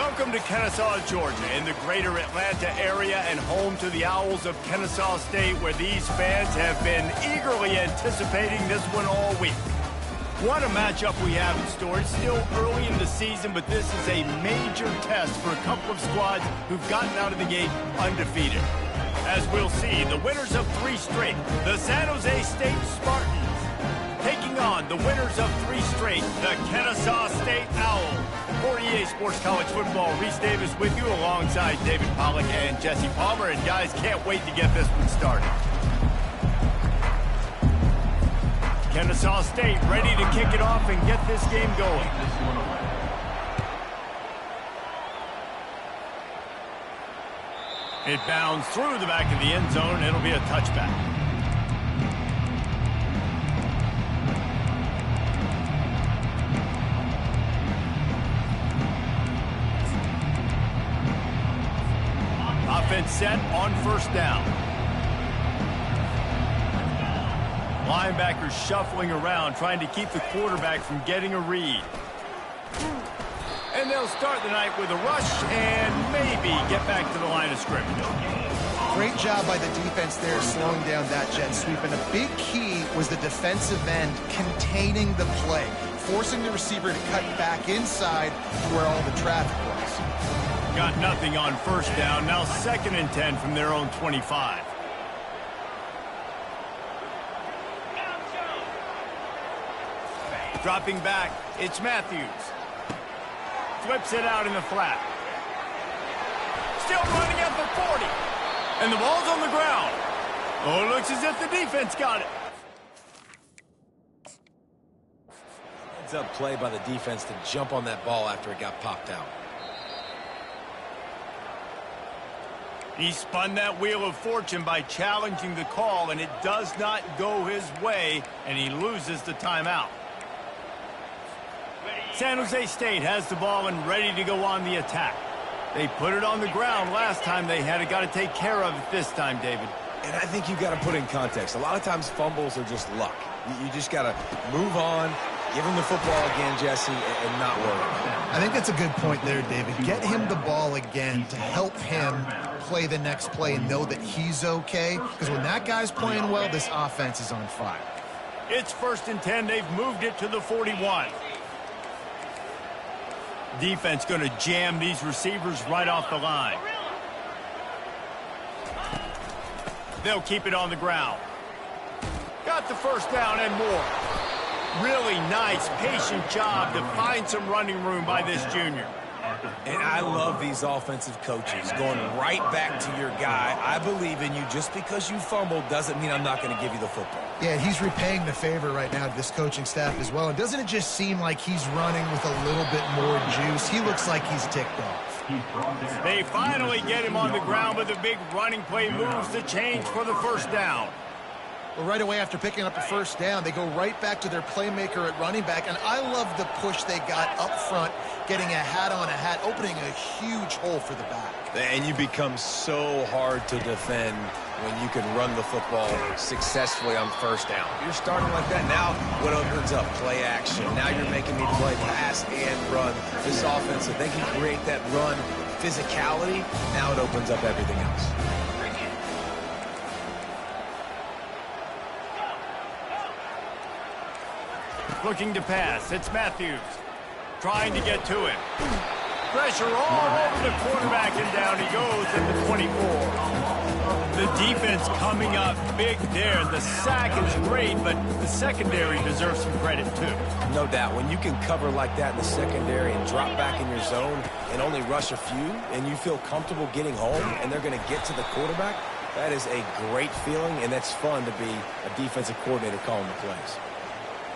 Welcome to Kennesaw, Georgia, in the greater Atlanta area and home to the Owls of Kennesaw State, where these fans have been eagerly anticipating this one all week. What a matchup we have in store. It's still early in the season, but this is a major test for a couple of squads who've gotten out of the gate undefeated. As we'll see, the winners of 3 straight, the San Jose State Spartans, taking on the winners of 3 straight, the Kennesaw State Owls. For EA Sports College Football, Reese Davis with you alongside David Pollack and Jesse Palmer. And guys, can't wait to get this one started. Kennesaw State ready to kick it off and get this game going. It bounds through the back of the end zone. It'll be a touchback. Offense set on first down. Linebackers shuffling around, trying to keep the quarterback from getting a read. And they'll start the night with a rush and maybe get back to the line of scrimmage. Great job by the defense there, slowing down that jet sweep. And a big key was the defensive end containing the play, forcing the receiver to cut back inside to where all the traffic was. Got nothing on first down. Now 2nd and 10 from their own 25. Dropping back, it's Matthews. Flips it out in the flat. Still running at the 40. And the ball's on the ground. Oh, it looks as if the defense got it. Heads up play by the defense to jump on that ball after it got popped out. He spun that wheel of fortune by challenging the call, and it does not go his way, and he loses the timeout. San Jose State has the ball and ready to go on the attack. They put it on the ground last time they had it. Got to take care of it this time, David. And I think you got to put in context. A lot of times fumbles are just luck. You just got to move on, give him the football again, Jesse, and not worry. I think that's a good point there, David. Get him the ball again to help him play the next play and know that he's okay. Because when that guy's playing well, this offense is on fire. It's 1st and 10. They've moved it to the 41. Defense going to jam these receivers right off the line. They'll keep it on the ground. Got the first down and more. Really nice, patient job to find some running room by this junior. And I love these offensive coaches going right back to your guy. I believe in you. Just because you fumbled doesn't mean I'm not going to give you the football. Yeah, he's repaying the favor right now to this coaching staff as well. And doesn't it just seem like he's running with a little bit more juice? He looks like he's ticked off. They finally get him on the ground, but the big running play moves the change for the first down. Well, right away after picking up the first down, they go right back to their playmaker at running back. And I love the push they got up front, getting a hat on a hat, opening a huge hole for the back. And you become so hard to defend when you can run the football successfully on first down. You're starting like that. Now what opens up? Play action. Now you're making me play pass and run. This offense, if they can create that run physicality, now it opens up everything else. Looking to pass. It's Matthews. Trying to get to him. Pressure all over the quarterback, and down he goes at the 24. The defense coming up big there. The sack is great, but the secondary deserves some credit too. No doubt. When you can cover like that in the secondary and drop back in your zone and only rush a few, and you feel comfortable getting home, and they're going to get to the quarterback, that is a great feeling, and that's fun to be a defensive coordinator calling the plays.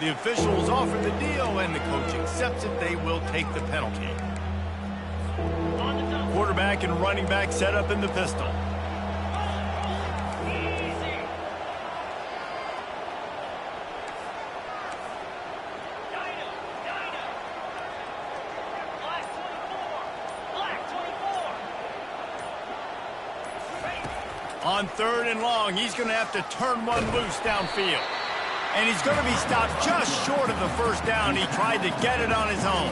The officials offer the deal, and the coach accepts it. They will take the penalty. Quarterback and running back set up in the pistol. On 3rd and long, he's going to have to turn one loose downfield. And he's going to be stopped just short of the first down. He tried to get it on his own.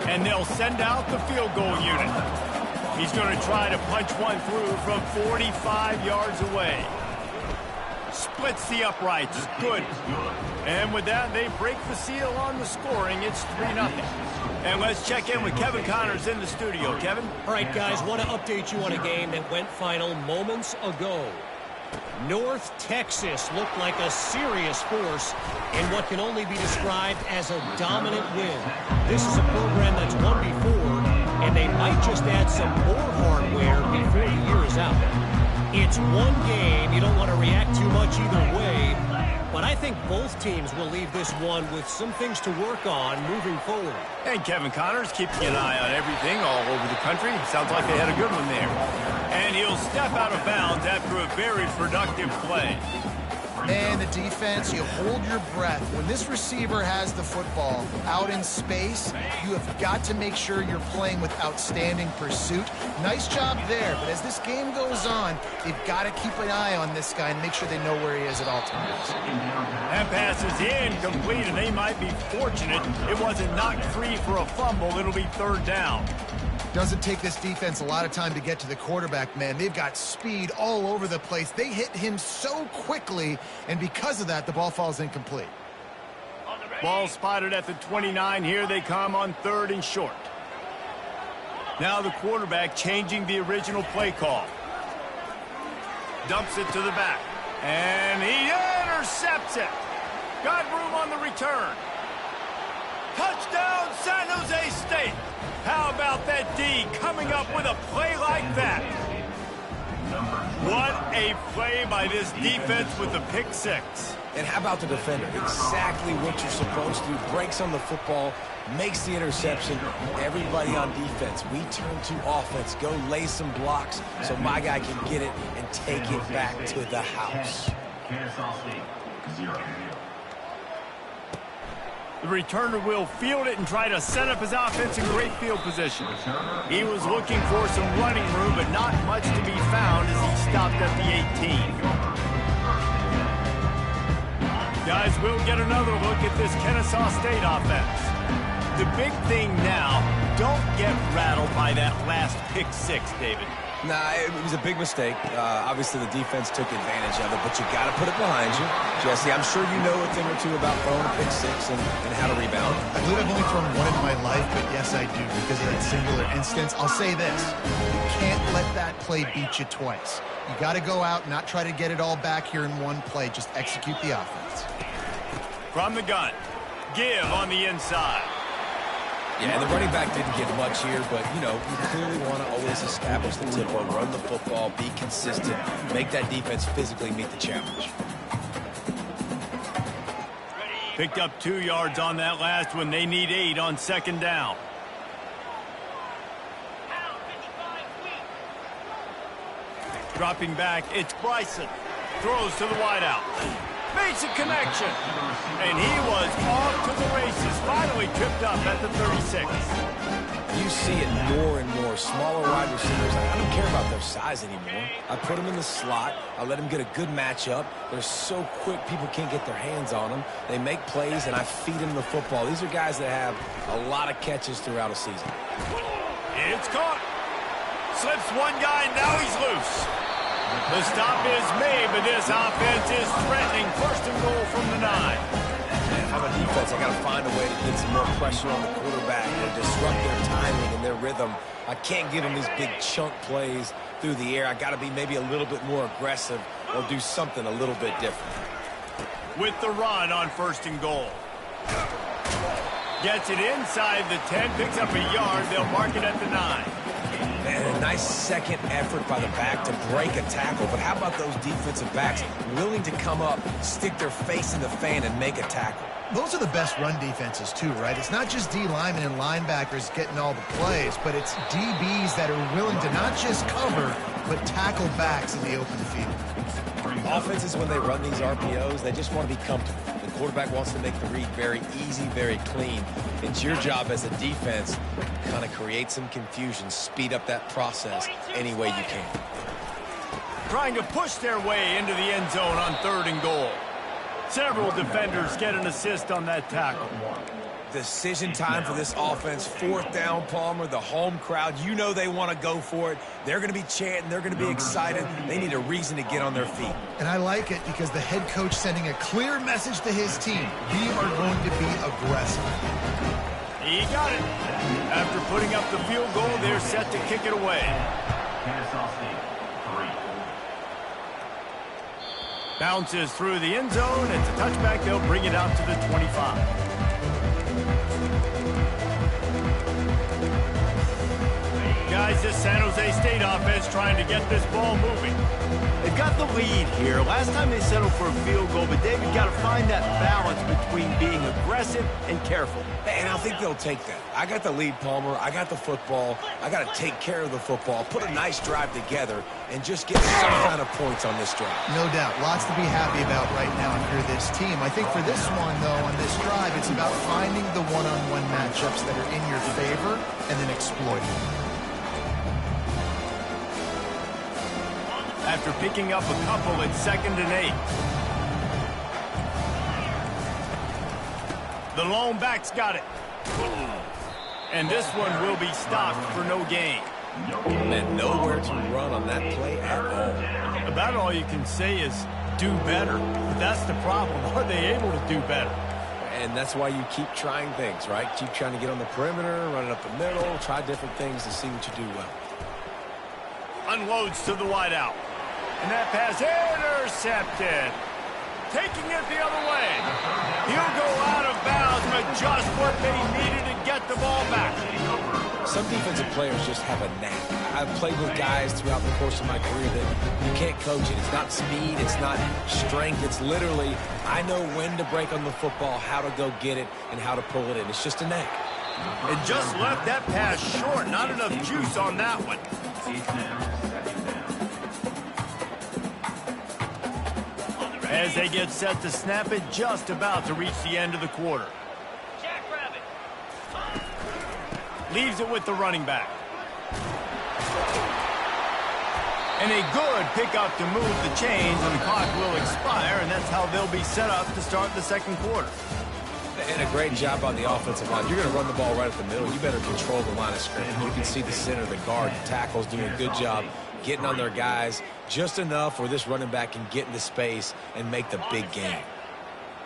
And they'll send out the field goal unit. He's going to try to punch one through from 45 yards away. Splits the uprights. Good. And with that, they break the seal on the scoring. It's 3-0. And let's check in with Kevin Connors in the studio. Kevin? All right, guys, want to update you on a game that went final moments ago. North Texas looked like a serious force in what can only be described as a dominant win. This is a program that's won before, and they might just add some more hardware before the year is out. It's one game. You don't want to react too much either way, but I think both teams will leave this one with some things to work on moving forward. And Kevin Connors keeping an eye on everything all over the country. Sounds like they had a good one there. And he'll step out of bounds after a very productive play. Man, the defense, you hold your breath. When this receiver has the football out in space, you have got to make sure you're playing with outstanding pursuit. Nice job there, but as this game goes on, they've got to keep an eye on this guy and make sure they know where he is at all times. That pass is incomplete, and they might be fortunate it wasn't knocked free for a fumble. It'll be 3rd down. Doesn't take this defense a lot of time to get to the quarterback, man. They've got speed all over the place. They hit him so quickly, and because of that, the ball falls incomplete. Ball spotted at the 29. Here they come on 3rd and short. Now the quarterback changing the original play call. Dumps it to the back. And he intercepts it. Got room on the return. Touchdown, San Jose State. How about that D coming up with a play like that? What a play by this defense with the pick 6. And how about the defender? Exactly what you're supposed to. Breaks on the football, makes the interception. Everybody on defense, we turn to offense. Go lay some blocks so my guy can get it and take it back to the house. Kennesaw State, 0. The returner will field it and try to set up his offense in great field position. He was looking for some running room, but not much to be found as he stopped at the 18. Guys, we'll get another look at this Kennesaw State offense. The big thing now, don't get rattled by that last pick 6, David. Nah, it was a big mistake. Obviously, the defense took advantage of it, but you got to put it behind you. Jesse, I'm sure you know a thing or two about throwing a pick 6 and how to rebound. I believe I've only thrown one in my life, but yes, I do because of that singular instance. I'll say this. You can't let that play beat you twice. You got to go out and not try to get it all back here in one play. Just execute the offense. From the gun. Give on the inside. Yeah, the running back didn't get much here, but, you know, you clearly want to always establish the tempo, run the football, be consistent, make that defense physically meet the challenge. Picked up 2 yards on that last one. They need 8 on 2nd down. Dropping back, it's Bryson. Throws to the wideout. Makes a connection. And he was off to the races. Finally tripped up at the 36. You see it more and more. Smaller wide receivers. I don't care about their size anymore. I put them in the slot. I let them get a good matchup. They're so quick, people can't get their hands on them. They make plays, and I feed them the football. These are guys that have a lot of catches throughout a season. It's caught. Slips one guy, now he's loose. The stop is made, but this offense is threatening. 1st and goal from the 9. And if I'm a defense, I got to find a way to get some more pressure on the quarterback and disrupt their timing and their rhythm. I can't give them these big chunk plays through the air. I got to be maybe a little bit more aggressive or do something a little bit different. With the run on 1st and goal. Gets it inside the 10, picks up a yard. They'll mark it at the 9. And a nice second effort by the back to break a tackle. But how about those defensive backs willing to come up, stick their face in the fan, and make a tackle? Those are the best run defenses, too, right? It's not just D linemen and linebackers getting all the plays, but it's DBs that are willing to not just cover, but tackle backs in the open field. Offenses, when they run these RPOs, they just want to be comfortable. The quarterback wants to make the read very easy, very clean. It's your job as a defense to kind of create some confusion, speed up that process any way you can. Trying to push their way into the end zone on 3rd and goal. Several defenders get an assist on that tackle. Decision time for this offense. 4th down, Palmer, the home crowd. You know they want to go for it. They're going to be chanting. They're going to be excited. They need a reason to get on their feet. And I like it because the head coach sending a clear message to his team. We are going to be aggressive. He got it. After putting up the field goal, they're set to kick it away. Kennesaw State, 3. Bounces through the end zone. It's a touchback. They'll bring it out to the 25. Guys, this San Jose State offense trying to get this ball moving. They've got the lead here. Last time they settled for a field goal, but David got to find that balance between being aggressive and careful. And I think they'll take that. I got the lead, Palmer. I got the football. I got to take care of the football, put a nice drive together, and just get some kind of points on this drive. No doubt. Lots to be happy about right now under this team. I think for this one, though, on this drive, it's about finding the one-on-one matchups that are in your favor and then exploiting them. After picking up a couple, it's 2nd and 8. The lone back's got it. And this one will be stopped for no gain. And nowhere to run on that play at all. About all you can say is do better. But that's the problem. Are they able to do better? And that's why you keep trying things, right? Keep trying to get on the perimeter, run it up the middle, try different things to see what you do well. Unloads to the wideout. And that pass intercepted. Taking it the other way. He'll go out of bounds, but just what they needed to get the ball back. Some defensive players just have a knack. I've played with guys throughout the course of my career that you can't coach it. It's not speed, it's not strength. It's literally, I know when to break on the football, how to go get it, and how to pull it in. It's just a knack. And just left that pass short. Not enough juice on that one. As they get set to snap it, just about to reach the end of the quarter. Leaves it with the running back. And a good pickup to move the chains, and the clock will expire, and that's how they'll be set up to start the 2nd quarter. And a great job on the offensive line. You're going to run the ball right at the middle. You better control the line of scrimmage. You can see the center, the guard, the tackles doing a good job getting on their guys just enough where this running back can get into space and make the big game.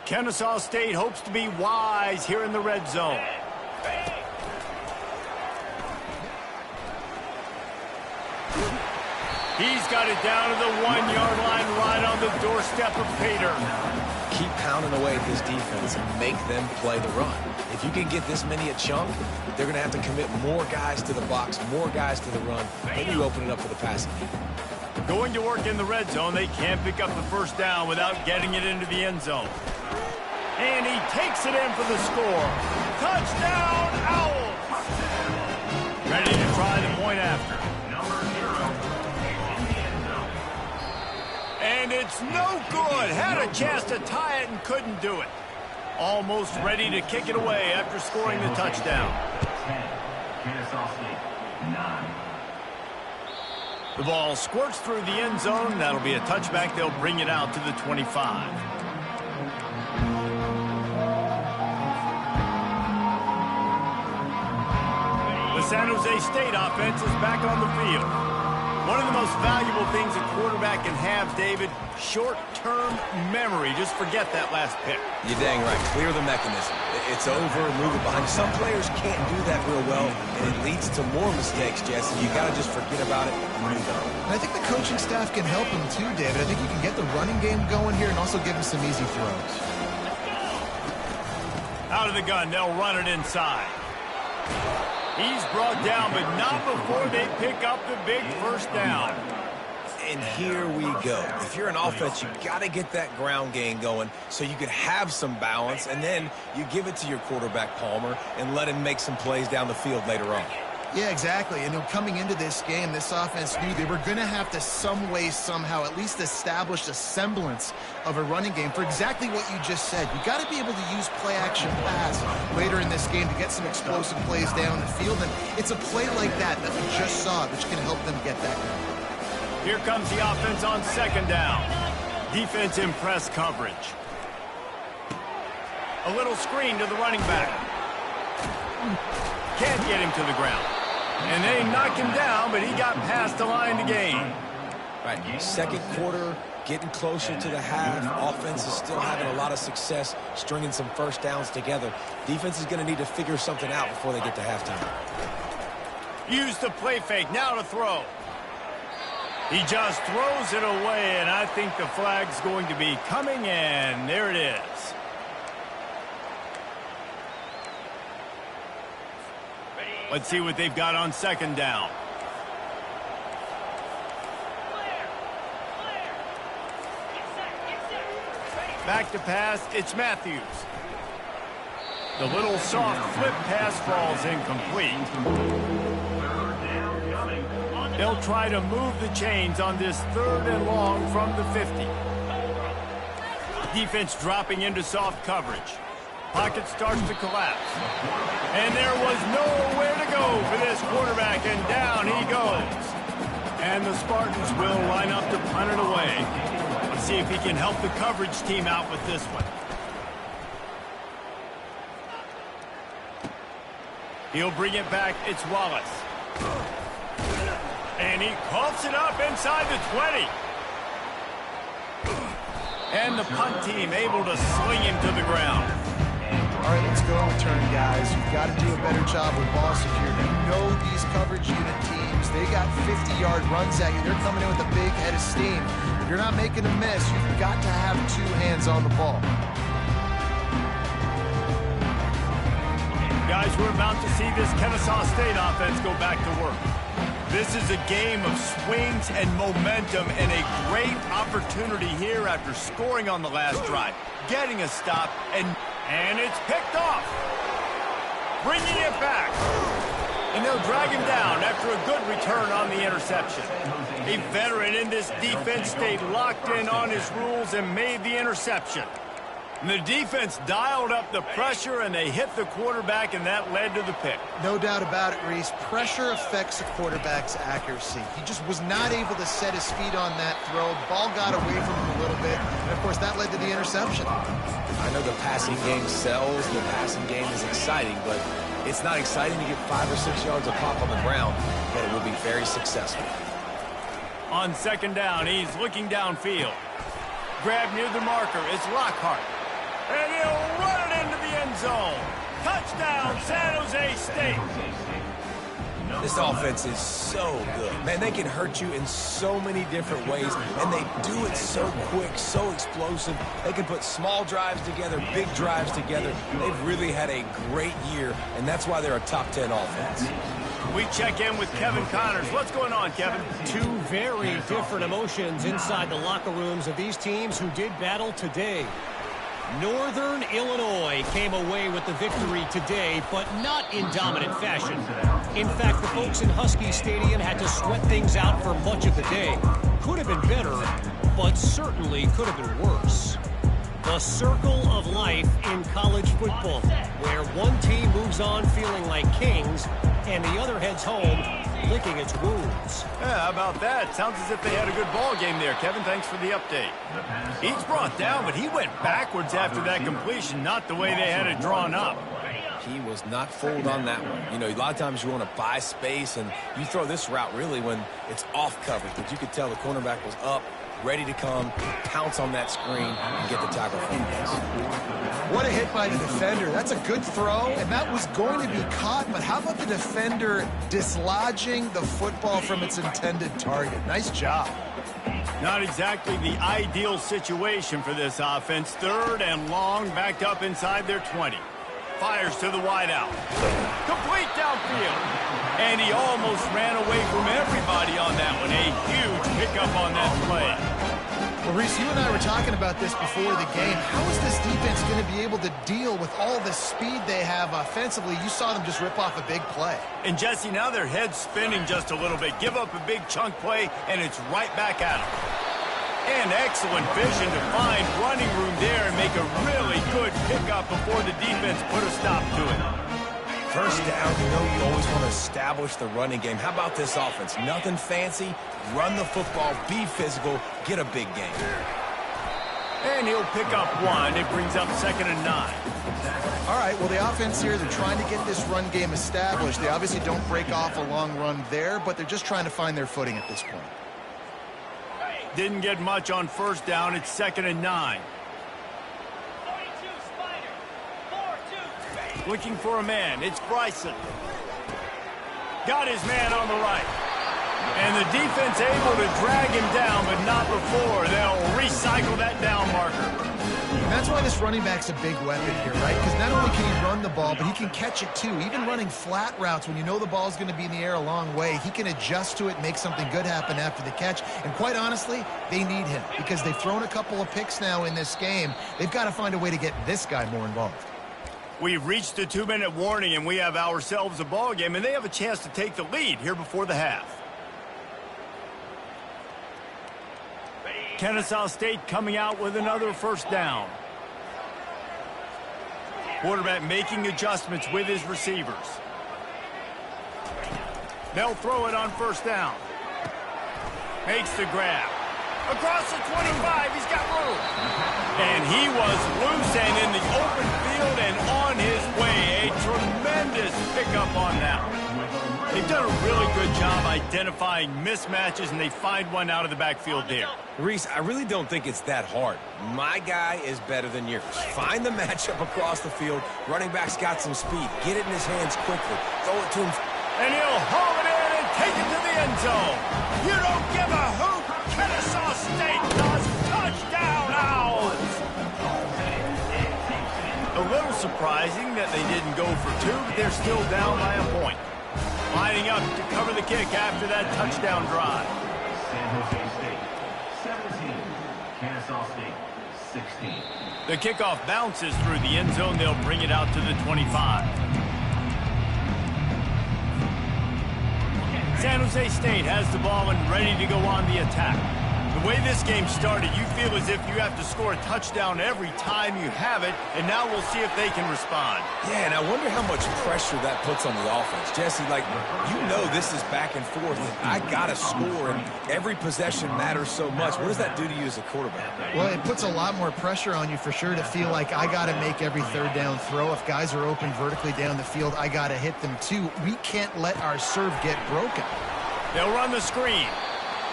Kennesaw State hopes to be wise here in the red zone. He's got it down to the 1-yard line right on the doorstep of Pater. Keep pounding away at this defense and make them play the run. If you can get this many a chunk, they're going to have to commit more guys to the box, more guys to the run. Then you open it up for the passing game. Going to work in the red zone, they can't pick up the 1st down without getting it into the end zone. And he takes it in for the score. Touchdown, Owls! Ready to try the point after. And it's no good. Had a chance to tie it and couldn't do it. Almost ready to kick it away after scoring the touchdown. 10. Kennesaw State, 9. The ball squirts through the end zone. That'll be a touchback. They'll bring it out to the 25. The San Jose State offense is back on the field. One of the most valuable things a quarterback can have, David, short-term memory. Just forget that last pick. You're dang right. Clear the mechanism. It's over, move it behind. Some players can't do that real well, and it leads to more mistakes, Jesse. You got to just forget about it and move on. And I think the coaching staff can help him too, David. I think you can get the running game going here and also give him some easy throws. Out of the gun, they'll run it inside. He's brought down, but not before they pick up the big 1st down. And here we go. If you're an offense, you got to get that ground game going so you can have some balance, and then you give it to your quarterback, Palmer, and let him make some plays down the field later on. Yeah, exactly. And coming into this game, this offense knew they were going to have to some way, somehow, at least establish a semblance of a running game for exactly what you just said. You got to be able to use play-action pass later in this game to get some explosive plays down the field. And it's a play like that that we just saw, which can help them get that going. Here comes the offense on 2nd down. Defense in press coverage. A little screen to the running back. Can't get him to the ground. And they knock him down, but he got past the line to gain. Right, second quarter, getting closer to the half. Offense is still having a lot of success stringing some first downs together. Defense is going to need to figure something out before they get to halftime. Use the play fake, now to throw. He just throws it away, and I think the flag's going to be coming in. There it is. Let's see what they've got on second down. Back to pass, it's Matthews. The little soft flip pass falls incomplete. They'll try to move the chains on this 3rd and long from the 50. Defense dropping into soft coverage. Pocket starts to collapse. And there was nowhere to go for this quarterback, and down he goes. And the Spartans will line up to punt it away. Let's see if he can help the coverage team out with this one. He'll bring it back. It's Wallace. And he coughs it up inside the 20. And the punt team able to sling him to the ground. All right, let's go return, guys. You've got to do a better job with ball security. You know these coverage unit teams, they got 50-yard runs at you. They're coming in with a big head of steam. If you're not making a miss, you've got to have 2 hands on the ball. Guys, we're about to see this Kennesaw State offense go back to work. This is a game of swings and momentum, and a great opportunity here after scoring on the last drive, getting a stop, and it's picked off. Bringing it back. And they'll drag him down after a good return on the interception. A veteran in this defense stayed locked in on his rules and made the interception. And the defense dialed up the pressure, and they hit the quarterback, and that led to the pick. No doubt about it, Reese. Pressure affects a quarterback's accuracy. He just was not able to set his feet on that throw. Ball got away from him a little bit, and, of course, that led to the interception. I know the passing game sells, the passing game is exciting, but it's not exciting to get 5 or 6 yards of pop on the ground, but it will be very successful. On second down, he's looking downfield. Grab near the marker, it's Lockhart. And he'll run it into the end zone. Touchdown, San Jose State. This offense is so good. Man, they can hurt you in so many different ways, and they do it so quick, so explosive. They can put small drives together, big drives together. They've really had a great year, and that's why they're a top 10 offense. We check in with Kevin Connors. What's going on, Kevin? 2 very different emotions inside the locker rooms of these teams who did battle today. Northern Illinois came away with the victory today, but not in dominant fashion. In fact, the folks in Husky Stadium had to sweat things out for much of the day. Could have been better, but certainly could have been worse. The circle of life in college football, where one team moves on feeling like kings, and the other heads home licking its wounds. Yeah, how about that? Sounds as if they had a good ball game there. Kevin, thanks for the update. He's brought down, but he went backwards after that completion, not the way they had it drawn up. He was not fooled on that one. You know, a lot of times you want to buy space, and you throw this route really when it's off coverage, but you could tell the cornerback was up, ready to come, pounce on that screen, and get the tackle for the place. What a hit by the defender. That's a good throw, and that was going to be caught, but how about the defender dislodging the football from its intended target? Nice job. Not exactly the ideal situation for this offense. 3rd and long, backed up inside their 20. Fires to the wideout. Complete downfield. And he almost ran away from everybody on that one. A huge pickup on that play. Well, Reese, you and I were talking about this before the game. How is this defense going to be able to deal with all the speed they have offensively? You saw them just rip off a big play. And, Jesse, now their head's spinning just a little bit. Give up a big chunk play, and it's right back at them. And excellent vision to find running room there and make a really good pickup before the defense put a stop to it. First down, you know you always want to establish the running game. How about this offense? Nothing fancy. Run the football, be physical, get a big game. And he'll pick up one. It brings up 2nd and 9. All right, well, the offense here, they're trying to get this run game established. They obviously don't break off a long run there, but they're just trying to find their footing at this point. Didn't get much on 1st down. It's 2nd and 9. Looking for a man. It's Bryson. Got his man on the right. And the defense able to drag him down, but not before. They'll recycle that down marker. And that's why this running back's a big weapon here, right? Because not only can he run the ball, but he can catch it too. Even running flat routes, when you know the ball's going to be in the air a long way, he can adjust to it, make something good happen after the catch. And quite honestly, they need him because they've thrown a couple of picks now in this game. They've got to find a way to get this guy more involved. We've reached the 2-minute warning, and we have ourselves a ball game, and they have a chance to take the lead here before the half. Kennesaw State coming out with another 1st down. Quarterback making adjustments with his receivers. They'll throw it on 1st down. Makes the grab. Across the 25, he's got room. And he was loose and in the open field and on his way. A tremendous pickup on that. They've done a really good job identifying mismatches, and they find one out of the backfield there. Reese, I really don't think it's that hard. My guy is better than yours. Find the matchup across the field. Running back's got some speed. Get it in his hands quickly. Throw it to him. And he'll haul it in and take it to the end zone. You don't give a hoot. Kennesaw State does. Touchdown, Owls. A little surprising that they didn't go for 2, but they're still down by a point. Lining up to cover the kick after that touchdown drive. San Jose State, 17. Kennesaw State, 16. The kickoff bounces through the end zone. They'll bring it out to the 25. San Jose State has the ball and ready to go on the attack. The way this game started, you feel as if you have to score a touchdown every time you have it, and now we'll see if they can respond. Yeah, and I wonder how much pressure that puts on the offense. Jesse, like, you know this is back and forth, and I got to score, and every possession matters so much. What does that do to you as a quarterback? Well, it puts a lot more pressure on you for sure to feel like I got to make every 3rd down throw. If guys are open vertically down the field, I got to hit them too. We can't let our serve get broken. They'll run the screen.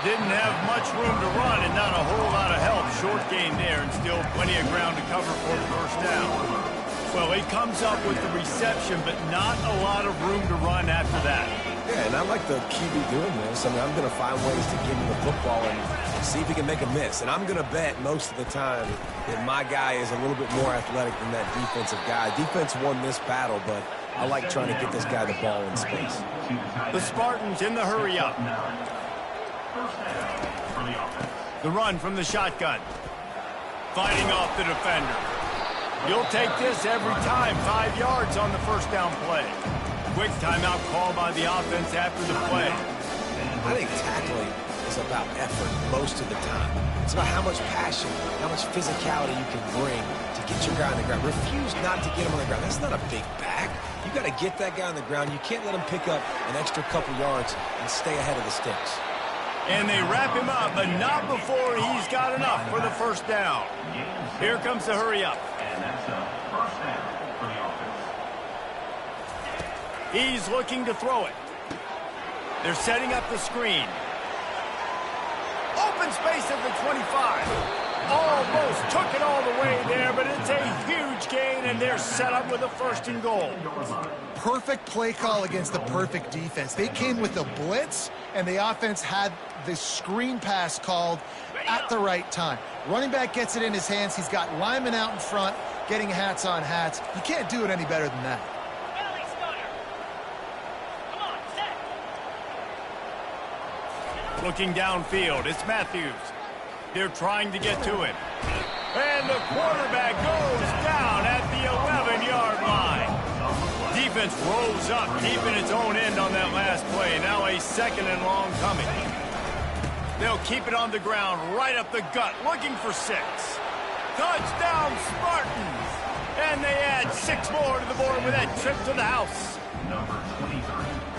Didn't have much room to run and not a whole lot of help. Short gain there and still plenty of ground to cover for the 1st down. Well, he comes up with the reception, but not a lot of room to run after that. Yeah, and I like the QB doing this. I mean, I'm going to find ways to give him the football and see if he can make a miss. And I'm going to bet most of the time that my guy is a little bit more athletic than that defensive guy. Defense won this battle, but I like trying to get this guy the ball in space. The Spartans in the hurry-up. The run from the shotgun. Fighting off the defender. You'll take this every time. 5 yards on the 1st down play. Quick timeout call by the offense after the play. I think tackling is about effort most of the time. It's about how much passion, how much physicality you can bring to get your guy on the ground. Refuse not to get him on the ground. That's not a big back. You got to get that guy on the ground. You can't let him pick up an extra couple yards and stay ahead of the sticks. And they wrap him up, but not before he's got enough for the 1st down. Here comes the hurry-up. And that's a 1st down for the offense. He's looking to throw it. They're setting up the screen. Open space at the 25. Almost took it all the way there, but it's a huge gain, and they're set up with a 1st and goal. Perfect play call against the perfect defense. They came with a blitz, and the offense had the screen pass called at the right time. Running back gets it in his hands. He's got linemen out in front, getting hats on hats. You can't do it any better than that. Looking downfield, it's Matthews. They're trying to get to it. And the quarterback goes down at the 11-yard line. Defense rolls up, keeping its own end on that last play. Now a 2nd and long coming. They'll keep it on the ground, right up the gut, looking for 6. Touchdown, Spartans! And they add 6 more to the board with that trip to the house. number 23.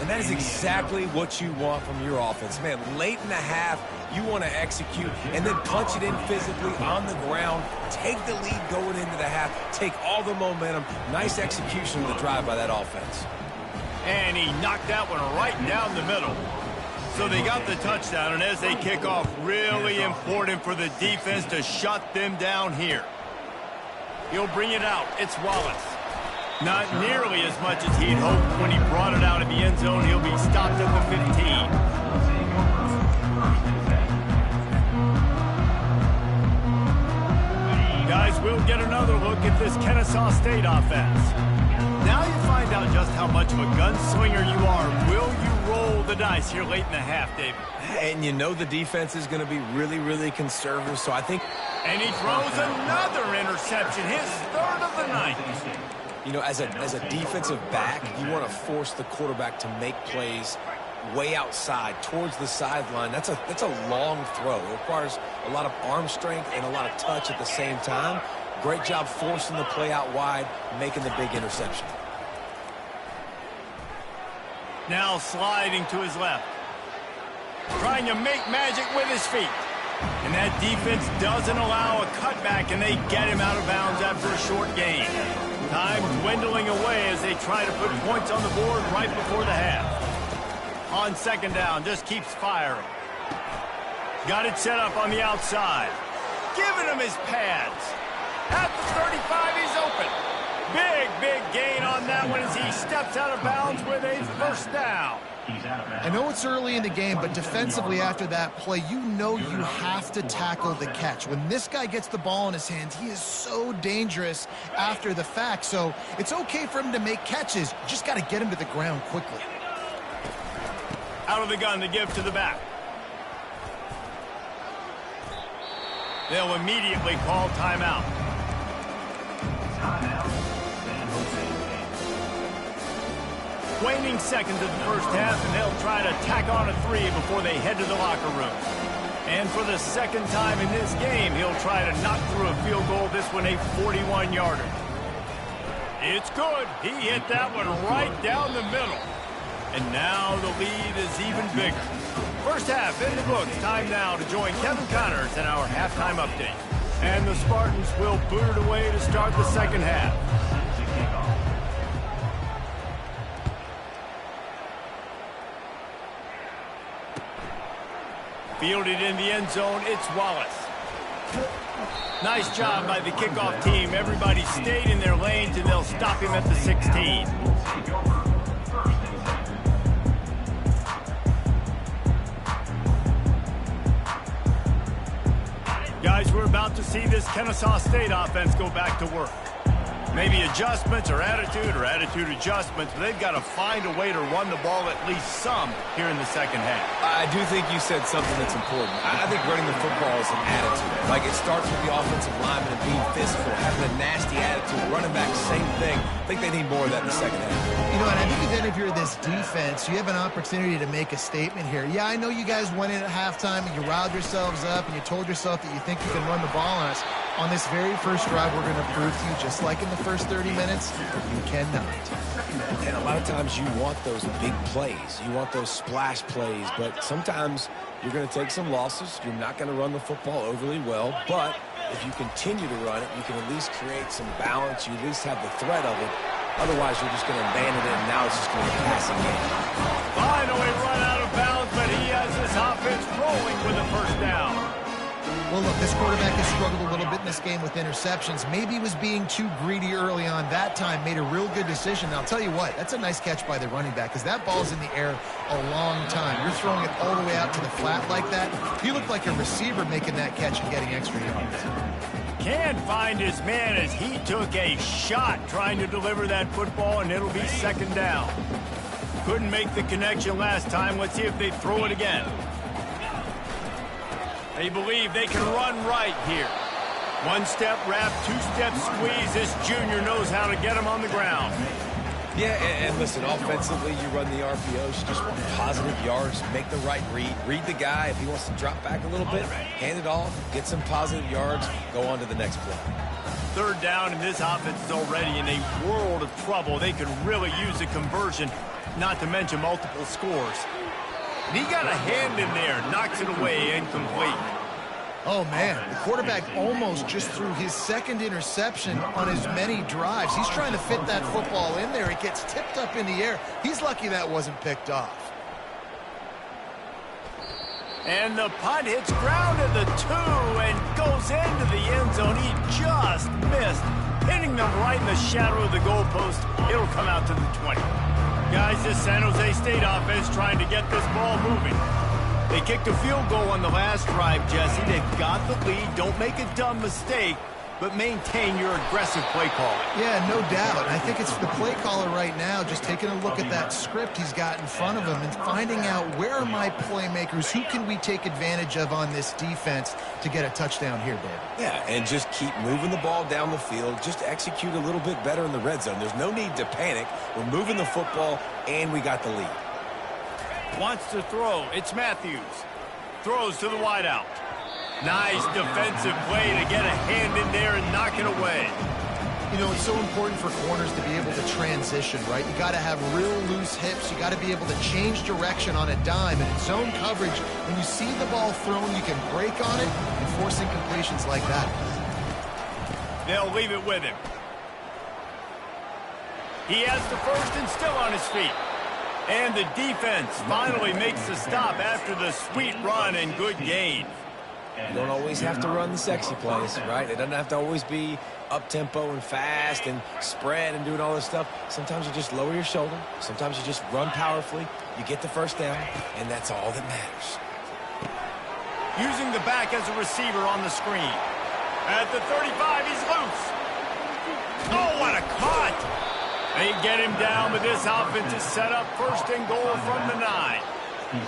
And that is exactly what you want from your offense. Man, late in the half, you want to execute and then punch it in physically on the ground, take the lead going into the half, take all the momentum. Nice execution of the drive by that offense. And he knocked that one right down the middle. So they got the touchdown, and as they kick off, really important for the defense to shut them down here. He'll bring it out. It's Wallace. Not nearly as much as he'd hoped when he brought it out of the end zone. He'll be stopped at the 15. Guys, we'll get another look at this Kennesaw State offense. Now you find out just how much of a gunslinger you are. Will you roll the dice here late in the half, David? And you know the defense is going to be really, really conservative, so I think... And he throws another interception, his third of the night. You know, as a defensive back, you want to force the quarterback to make plays way outside, towards the sideline. That's a long throw. It requires a lot of arm strength and a lot of touch at the same time. Great job forcing the play out wide, making the big interception. Now sliding to his left. Trying to make magic with his feet. And that defense doesn't allow a cutback, and they get him out of bounds after a short gain. Time dwindling away as they try to put points on the board right before the half. On second down, just keeps firing. Got it set up on the outside. Giving him his pads. At the 35, he's open. Big gain on that one as he steps out of bounds with a first down. I know it's early in the game, but defensively after that play, you know you have to tackle the catch. When this guy gets the ball in his hands, he is so dangerous after the fact. So it's okay for him to make catches. You just got to get him to the ground quickly. Out of the gun to give to the back. They'll immediately call timeout. Waning seconds of the first half, and they'll try to tack on a 3 before they head to the locker room. And for the second time in this game, he'll try to knock through a field goal, this one a 41-yarder. It's good. He hit that one right down the middle. And now the lead is even bigger. First half in the books. Time now to join Kevin Connors in our halftime update. And the Spartans will boot it away to start the second half. Fielded in the end zone, it's Wallace. Nice job by the kickoff team. Everybody stayed in their lanes, and they'll stop him at the 16. Guys, we're about to see this Kennesaw State offense go back to work. Maybe adjustments or attitude adjustments, but they've got to find a way to run the ball at least some here in the second half. I do think you said something that's important. I think running the football is an attitude. Like, it starts with the offensive lineman and being physical, having a nasty attitude. Running back, same thing. I think they need more of that in the second half. You know, and I think that if you're this defense, you have an opportunity to make a statement here. Yeah, I know you guys went in at halftime and you riled yourselves up and you told yourself that you think you can run the ball on us. On this very first drive, we're going to prove to you, just like in the first 30 minutes, you cannot. And a lot of times you want those big plays. You want those splash plays. But sometimes you're going to take some losses. You're not going to run the football overly well. But if you continue to run it, you can at least create some balance. You at least have the threat of it. Otherwise, you're just going to abandon it, and now it's just going to be a passing game. Finally run out of bounds, but he has this offense rolling with a first down. Well, look, this quarterback has struggled a little bit in this game with interceptions. Maybe he was being too greedy early on. That time made a real good decision. And I'll tell you what, that's a nice catch by the running back, because that ball's in the air a long time. You're throwing it all the way out to the flat like that. He looked like a receiver making that catch and getting extra yards. Can't find his man as he took a shot trying to deliver that football, and it'll be second down. Couldn't make the connection last time. Let's see if they throw it again. They believe they can run right here. One-step wrap, two-step squeeze. This junior knows how to get him on the ground. Yeah, and listen, offensively, you run the RPOs. You just want positive yards, make the right read. Read the guy. If he wants to drop back a little bit, hand it off, get some positive yards, go on to the next play. Third down, and this offense is already in a world of trouble. They could really use a conversion, not to mention multiple scores. And he got a hand in there, knocks it away, incomplete. Oh, man, the quarterback almost just threw his second interception on as many drives. He's trying to fit that football in there. It gets tipped up in the air. He's lucky that wasn't picked off. And the punt hits ground at the 2 and goes into the end zone. He just missed, hitting them right in the shadow of the goalpost. It'll come out to the 20. Guys, this San Jose State offense trying to get this ball moving. They kicked a field goal on the last drive, Jesse. They've got the lead. Don't make a dumb mistake, but maintain your aggressive play calling. Yeah, no doubt. I think it's the play caller right now just taking a look at that script he's got in front of him and finding out where are my playmakers, who can we take advantage of on this defense to get a touchdown here, Dave. Yeah, and just keep moving the ball down the field. Just execute a little bit better in the red zone. There's no need to panic. We're moving the football, and we got the lead. Wants to throw. It's Matthews. Throws to the wideout. Nice defensive play to get a hand in there and knock it away. You know, it's so important for corners to be able to transition, right? You got to have real loose hips. You got to be able to change direction on a dime. And in zone coverage, when you see the ball thrown, you can break on it and force incompletions like that. They'll leave it with him. He has the first and still on his feet. And the defense finally makes the stop after the sweet run and good gain. You don't always have to run the sexy plays, right? It doesn't have to always be up-tempo and fast and spread and doing all this stuff. Sometimes you just lower your shoulder. Sometimes you just run powerfully. You get the first down, and that's all that matters. Using the back as a receiver on the screen. At the 35, he's loose. Oh, what a cut! They get him down, but this offense is set up first and goal from the 9.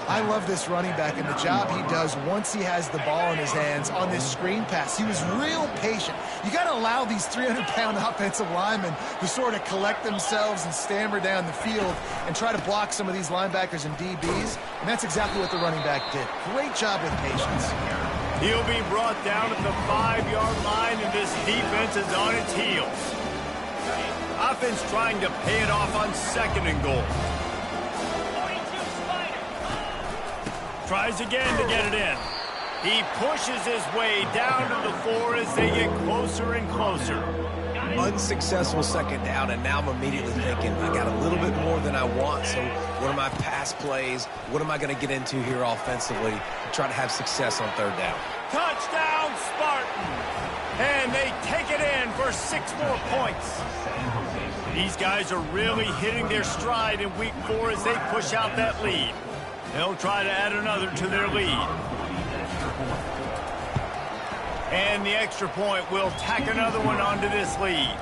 I love this running back and the job he does once he has the ball in his hands on this screen pass. He was real patient. You got to allow these 300-pound offensive linemen to sort of collect themselves and stammer down the field and try to block some of these linebackers and DBs, and that's exactly what the running back did. Great job with patience. He'll be brought down at the 5-yard line, and this defense is on its heels. Offense trying to pay it off on second and goal. Tries again to get it in. He pushes his way down to the 4 as they get closer and closer. Unsuccessful second down, and now I'm immediately thinking, I got a little bit more than I want, so what are my pass plays? What am I going to get into here offensively to try to have success on third down? Touchdown, Spartans! And they take it in for 6 more points. These guys are really hitting their stride in week 4 as they push out that lead. They'll try to add another to their lead. And the extra point will tack another one onto this lead.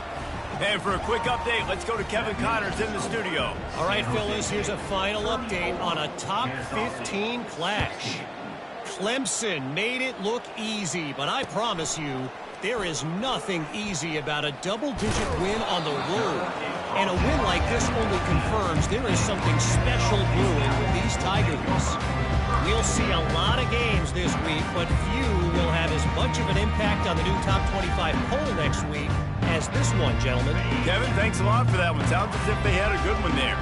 And for a quick update, let's go to Kevin Connors in the studio. All right, fellas, here's a final update on a top 15 clash. Clemson made it look easy, but I promise you, there is nothing easy about a double-digit win on the road. And a win like this only confirms there is something special brewing with these Tigers. We'll see a lot of games this week, but few will have as much of an impact on the new top 25 poll next week as this one, gentlemen. Kevin, thanks a lot for that one. Sounds as if they had a good one there.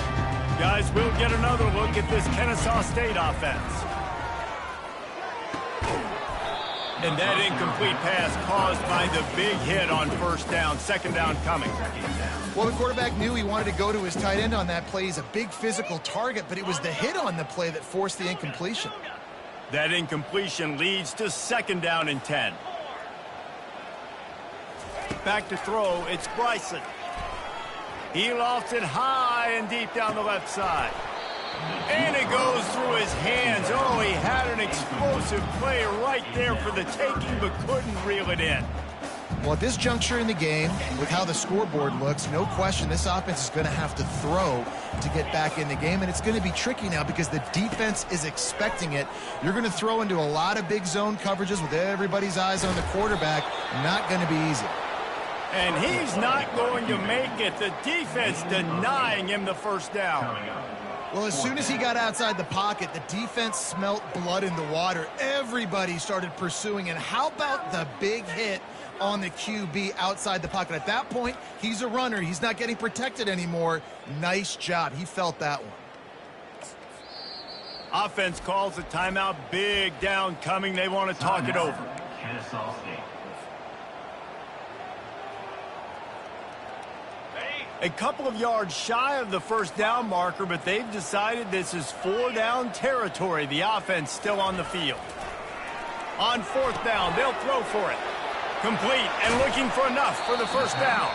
Guys, we'll get another look at this Kennesaw State offense. And that incomplete pass caused by the big hit on first down. Second down coming. Well, the quarterback knew he wanted to go to his tight end on that play. He's a big physical target, but it was the hit on the play that forced the incompletion. That incompletion leads to second down and 10. Back to throw, it's Bryson. He lofts it high and deep down the left side. And it goes through his hands. Oh, he had an explosive play right there for the taking, but couldn't reel it in. Well, at this juncture in the game, with how the scoreboard looks, no question this offense is going to have to throw to get back in the game, and it's going to be tricky now because the defense is expecting it. You're going to throw into a lot of big zone coverages with everybody's eyes on the quarterback. Not going to be easy. And he's not going to make it. The defense denying him the first down. Well, as soon as he got outside the pocket, the defense smelt blood in the water. Everybody started pursuing, and how about the big hit on the QB outside the pocket. At that point, he's a runner. He's not getting protected anymore. Nice job. He felt that one. Offense calls a timeout. Big down coming. They want to talk it over. Kennesaw State. A couple of yards shy of the first down marker, but they've decided this is 4-down territory. The offense still on the field. On 4th down, they'll throw for it. Complete and looking for enough for the first down.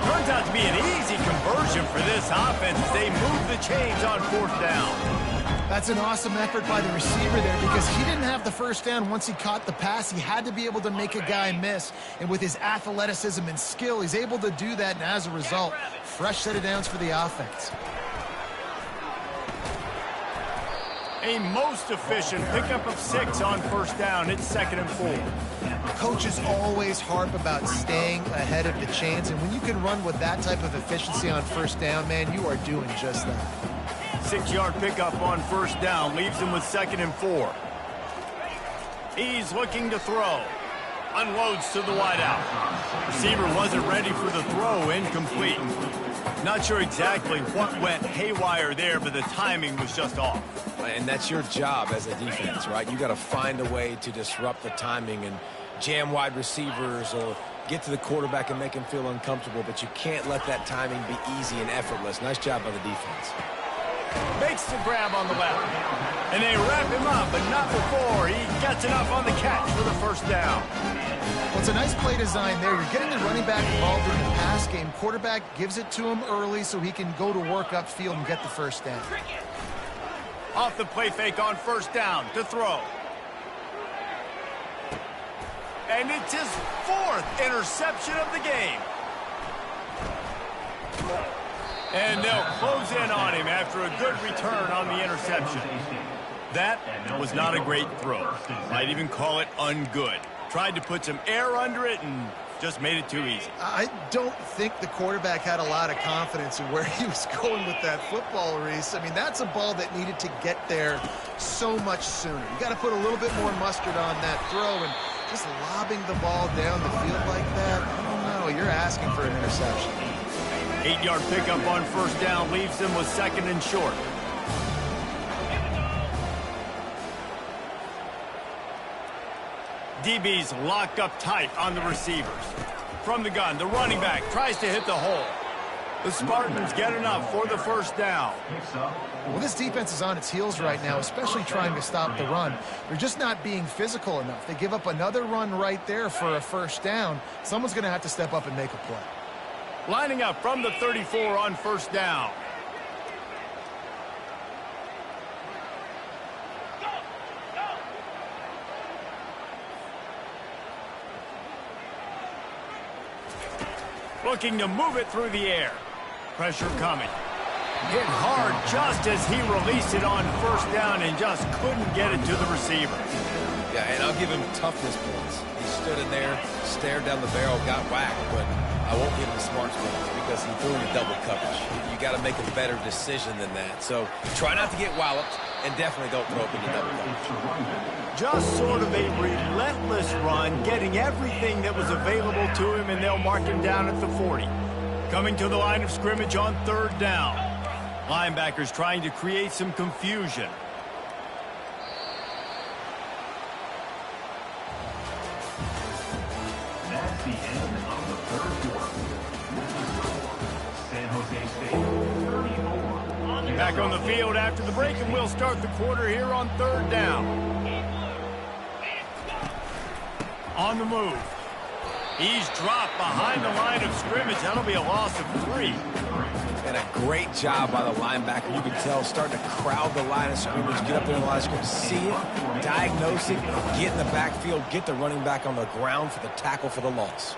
Turns out to be an easy conversion for this offense as they move the chains on 4th down. That's an awesome effort by the receiver there because he didn't have the first down once he caught the pass. He had to be able to make a guy miss. And with his athleticism and skill, he's able to do that. And as a result, fresh set of downs for the offense. A most efficient pickup of 6 on 1st down. It's 2nd and 4. Coaches always harp about staying ahead of the chains. And when you can run with that type of efficiency on 1st down, man, you are doing just that. 6-yard pickup on 1st down leaves him with 2nd and 4. He's looking to throw. Unloads to the wideout. Receiver wasn't ready for the throw. Incomplete. Not sure exactly what went haywire there, but the timing was just off. And that's your job as a defense, right? You got to find a way to disrupt the timing and jam wide receivers or get to the quarterback and make him feel uncomfortable, but you can't let that timing be easy and effortless. Nice job by the defense. Makes the grab on the left. And they wrap him up, but not before he gets enough on the catch for the first down. Well, it's a nice play design there. You're getting the running back involved in the pass game. Quarterback gives it to him early so he can go to work upfield and get the first down. Off the play fake on 1st down to throw. And it's his 4th interception of the game. And they'll close in on him after a good return on the interception. That was not a great throw. Might even call it ungood. Tried to put some air under it and just made it too easy. I don't think the quarterback had a lot of confidence in where he was going with that football, Reese. I mean, that's a ball that needed to get there so much sooner. You got to put a little bit more mustard on that throw, and just lobbing the ball down the field like that, I don't know. You're asking for an interception. 8-yard pickup on 1st down leaves them with 2nd and short. DB's locked up tight on the receivers. From the gun, the running back tries to hit the hole. The Spartans get enough for the first down. Well, this defense is on its heels right now, especially trying to stop the run. They're just not being physical enough. They give up another run right there for a first down. Someone's going to have to step up and make a play. Lining up from the 34 on 1st down. Looking to move it through the air. Pressure coming. Hit hard just as he released it on 1st down and just couldn't get it to the receiver. Yeah, and I'll give him toughness points. He stood in there, stared down the barrel, got whacked, but I won't give him smarts points because he threw into double coverage. You got to make a better decision than that. So try not to get walloped, and definitely don't throw up into double coverage. Just sort of a relentless run, getting everything that was available to him, and they'll mark him down at the 40. Coming to the line of scrimmage on 3rd down. Linebackers trying to create some confusion. That's the end of the 3rd quarter. San Jose State 34. Back on the field after the break, and we'll start the quarter here on 3rd down. On the move. He's dropped behind the line of scrimmage. That'll be a loss of 3. And a great job by the linebacker. You can tell starting to crowd the line of scrimmage, get up there in the line of scrimmage, see it, diagnose it, get in the backfield, get the running back on the ground for the tackle for the loss.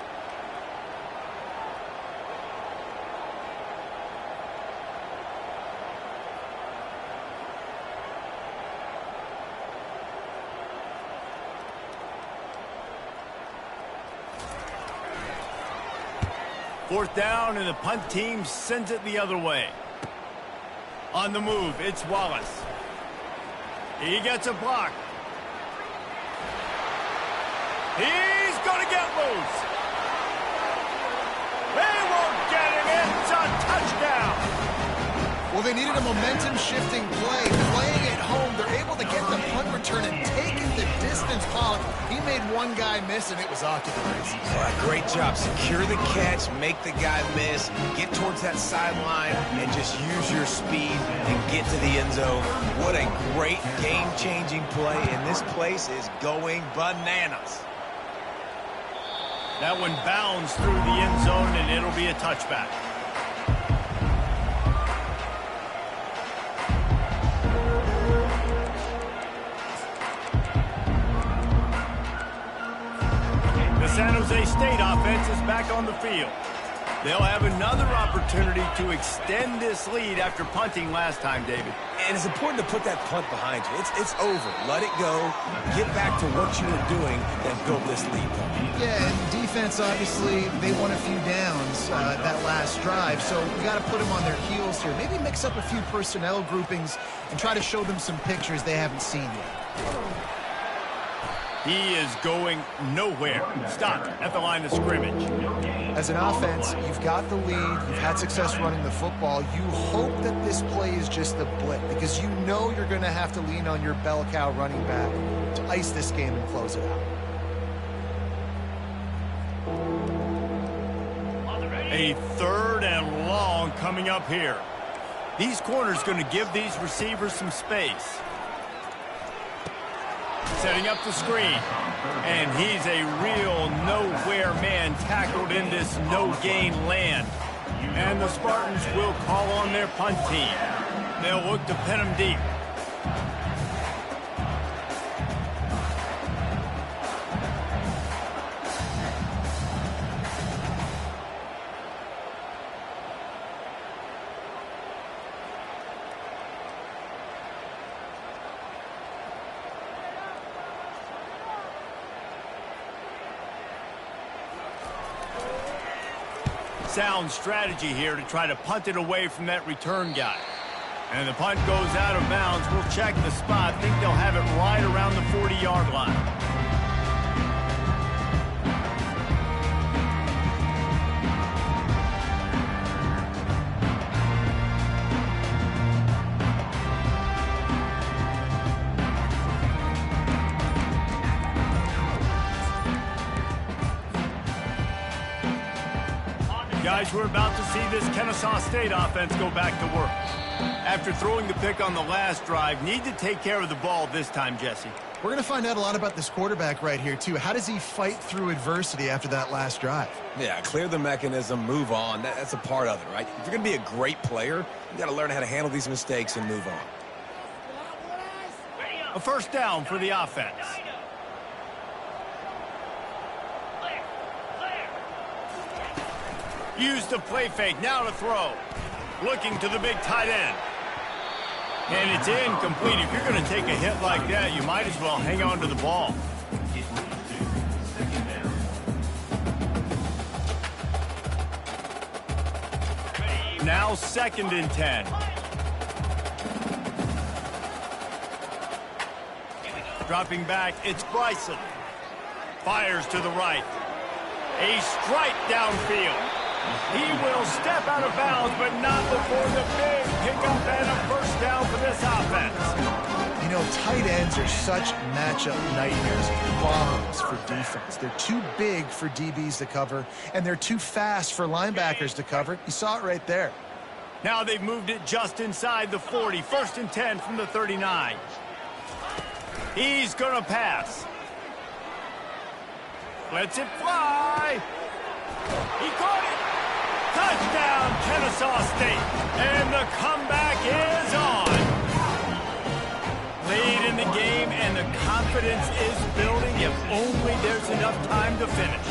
Fourth down, and the punt team sends it the other way. On the move, it's Wallace. He gets a block. He's going to get loose. Well, they needed a momentum-shifting play. Playing at home, they're able to get the punt return and take it the distance. Pollock, he made one guy miss, and it was off to the races. Great job. Secure the catch, make the guy miss, get towards that sideline, and just use your speed and get to the end zone. What a great game-changing play, and this place is going bananas. That one bounds through the end zone, and it'll be a touchback. The San Jose State offense is back on the field. They'll have another opportunity to extend this lead after punting last time, David. And it's important to put that punt behind you. It's over. Let it go. Get back to what you were doing and build this lead. Yeah, and defense, obviously, they won a few downs that last drive, so we got to put them on their heels here. Maybe mix up a few personnel groupings and try to show them some pictures they haven't seen yet. He is going nowhere. Stop at the line of scrimmage. As an offense, you've got the lead. You've had success running the football. You hope that this play is just a blip because you know you're going to have to lean on your bell cow running back to ice this game and close it out. A 3rd and long coming up here. These corners going to give these receivers some space. Setting up the screen. And he's a real nowhere man tackled in this no-gain land. And the Spartans will call on their punt team. They'll look to pin him deep. Sound strategy here to try to punt it away from that return guy. And the punt goes out of bounds. We'll check the spot. Think they'll have it right around the 40-yard line. Guys, we're about to see this Kennesaw State offense go back to work. After throwing the pick on the last drive, need to take care of the ball this time, Jesse. We're going to find out a lot about this quarterback right here, too. How does he fight through adversity after that last drive? Yeah, clear the mechanism, move on. That's a part of it, right? If you're going to be a great player, you got to learn how to handle these mistakes and move on. A 1st down for the offense. Use the play fake, now to throw. Looking to the big tight end. And it's incomplete. If you're going to take a hit like that, you might as well hang on to the ball. Now 2nd and 10. Dropping back, it's Bryson. Fires to the right. A strike downfield. He will step out of bounds, but not before the big pickup and a 1st down for this offense. You know, tight ends are such matchup nightmares and problems for defense. They're too big for DBs to cover, and they're too fast for linebackers to cover. You saw it right there. Now they've moved it just inside the 40. 1st and 10 from the 39. He's going to pass. Lets it fly. He caught it. Touchdown, Kennesaw State. And the comeback is on. Lead in the game, and the confidence is building if only there's enough time to finish.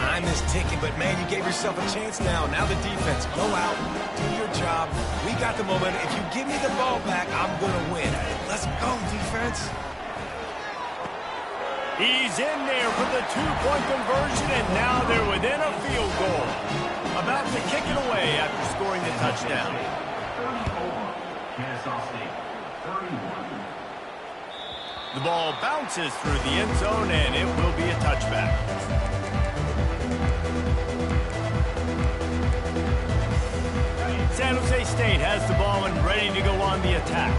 Time is ticking, but, man, you gave yourself a chance now. Now the defense, go out, do your job. We got the moment. If you give me the ball back, I'm going to win. Let's go, defense. He's in there for the 2-point conversion, and now they're within a field goal. About to kick it away after scoring the touchdown. 34, Kennesaw State, 31. The ball bounces through the end zone, and it will be a touchback. San Jose State has the ball and ready to go on the attack.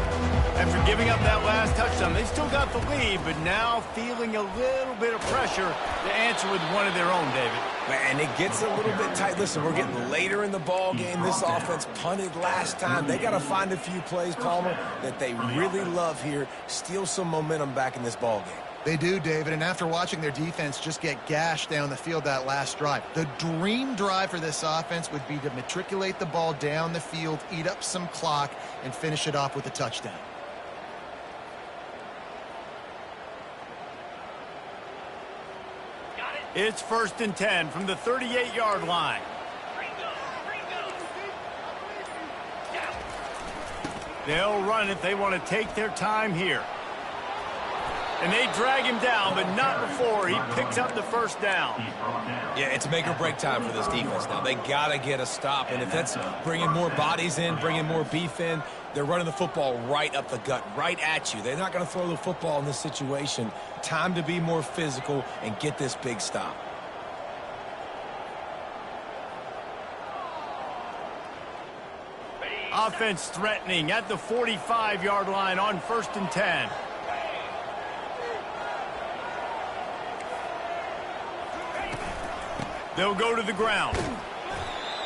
After giving up that last touchdown, they still got the lead, but now feeling a little bit of pressure to answer with one of their own, David. And it gets a little bit tight. Listen, we're getting later in the ball game. This offense punted last time. They got to find a few plays, Palmer, that they really love here. Steal some momentum back in this ball game. They do, David, and after watching their defense just get gashed down the field that last drive, the dream drive for this offense would be to matriculate the ball down the field, eat up some clock, and finish it off with a touchdown. It's 1st and 10 from the 38-yard line. They'll run it. They want to take their time here. And they drag him down, but not before he picks up the first down. Yeah, it's make or break time for this defense now. They got to get a stop, and if that's bringing more bodies in, bringing more beef in, they're running the football right up the gut, right at you. They're not going to throw the football in this situation. Time to be more physical and get this big stop. Offense threatening at the 45-yard line on 1st and 10. They'll go to the ground.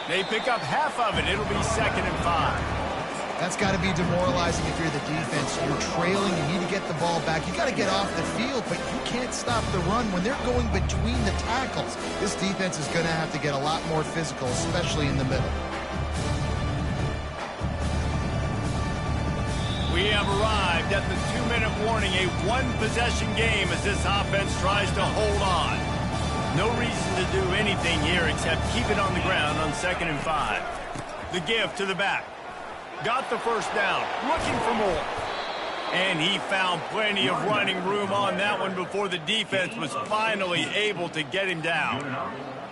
They pick up half of it. It'll be 2nd and 5. That's got to be demoralizing if you're the defense. You're trailing. You need to get the ball back. You got to get off the field, but you can't stop the run when they're going between the tackles. This defense is going to have to get a lot more physical, especially in the middle. We have arrived at the 2-minute warning, a one-possession game as this offense tries to hold on. No reason to do anything here except keep it on the ground on 2nd and 5. The give to the back. Got the first down, looking for more. And he found plenty of running room on that one before the defense was finally able to get him down.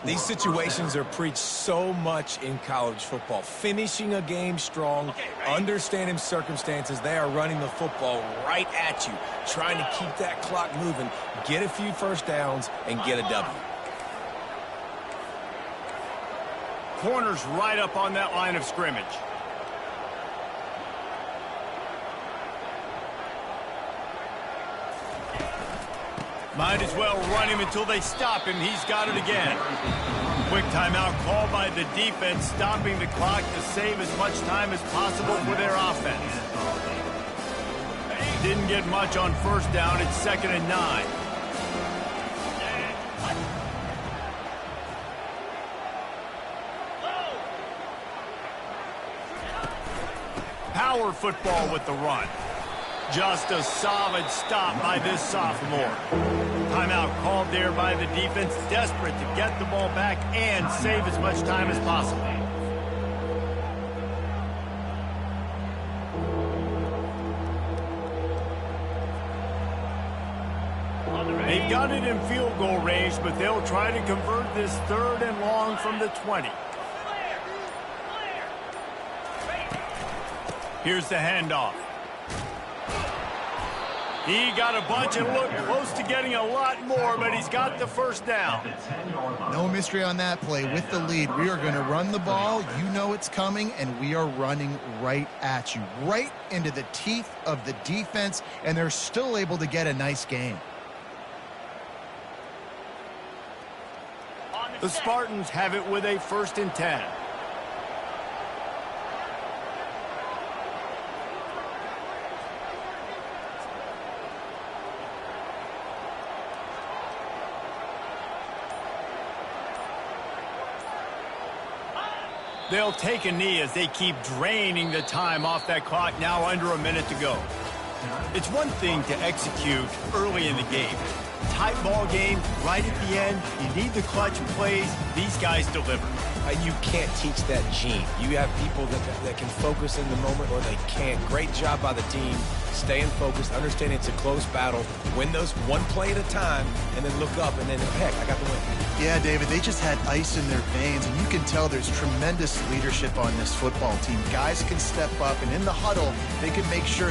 These situations are preached so much in college football. Finishing a game strong, understanding circumstances. They are running the football right at you, trying to keep that clock moving, get a few first downs, and get a W. Corners right up on that line of scrimmage. Might as well run him until they stop him. He's got it again. Quick timeout called by the defense, stopping the clock to save as much time as possible for their offense. Didn't get much on first down. It's 2nd and 9. Power football with the run. Just a solid stop by this sophomore. Timeout called there by the defense, desperate to get the ball back and save as much time as possible. They've got it in field goal range, but they'll try to convert this 3rd and long from the 20. Here's the handoff. He got a bunch and looked close to getting a lot more, but he's got the first down. No mystery on that play. With the lead, we are going to run the ball. You know it's coming, and we are running right at you, right into the teeth of the defense, and they're still able to get a nice game. The Spartans have it with a 1st and 10. They'll take a knee as they keep draining the time off that clock, now under a minute to go. It's one thing to execute early in the game. Tight ball game, right at the end, you need the clutch plays. These guys deliver. You can't teach that gene. You have people that can focus in the moment or they can't. Great job by the team, staying focused, understanding it's a close battle, win those one play at a time, and then look up, and then, heck, I got the win. Yeah, David, they just had ice in their veins, and you can tell there's tremendous leadership on this football team. Guys can step up, and in the huddle, they can make sure